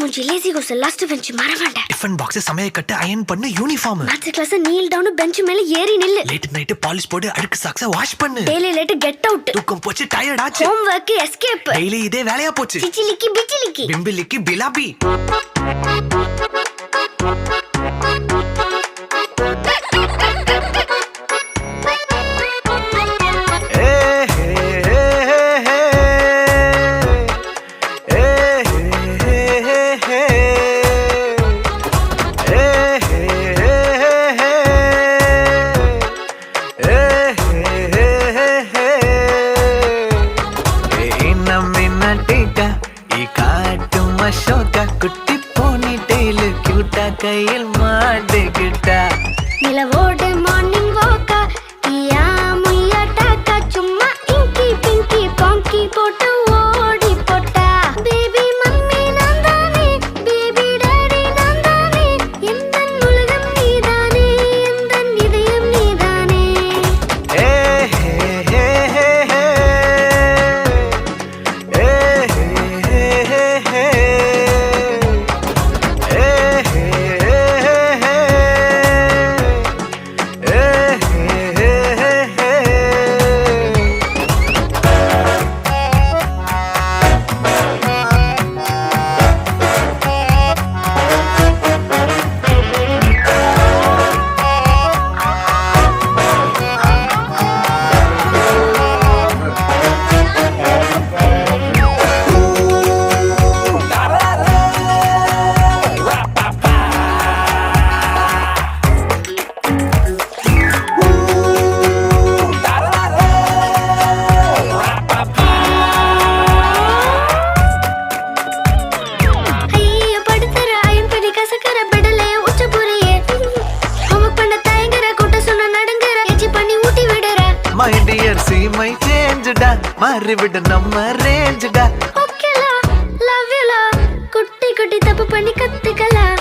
மூஞ்சி lazy goes last bench மறவாண்டா. Tiffin box சமைய கட்டு அயன் பண்ணு uniform. Maths class kneel down bench மேல ஏறி நில்லு. லேட் நைட் பாலிஷ் போடு அடுக்கு சாக்ஸ வாஷ் பண்ணு. Daily late get out. தூக்கம் போச்சு டயர்ட் ஆச்சு. Home work escape. டெய்லி இதே வேலையா போச்சு. சிச்சிலிக்கி பிச்சிலிக்கி பிம்பிலிக்கி பிலாபி. குட்டி போனி டெய்லு கியூட்டா கையில் மாட்டிக்கிட்டா. நிலவோடு மார்னிங் வாக்கா ஈயா முய்யா டாக்கா சும்மா இங்கி பிங்கி பாங்கி போட்டு ஓடி போட்டா. பேபி மம்மி நான் தானே பேபி டாடி நான் தானே எந்தன் உலகம் நீதானே எந்தன் இதயம் நீதானே. ஏ ஹே ஹே ஹே ஹே ஏ ஹே ஹே ஹே My dear see my change da மாறி விடு நம்ம ரேஞ்ச் டா. ஓகேலா லவ் யூ லா குட்டி குட்டி தப்பு பண்ணி கத்துக்கலாம்.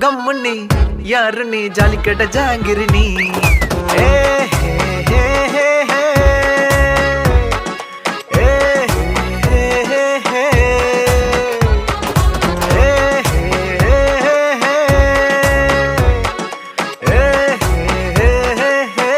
கம்முன்னி யாரு நீ ஜாலி கட்ட ஜாங்கிரி நீ. ஏ ஹே ஹே ஹே ஹே ஏ ஹே ஹே ஹே ஏ ஹே ஹே ஹே ஏ ஹே ஹே ஹே.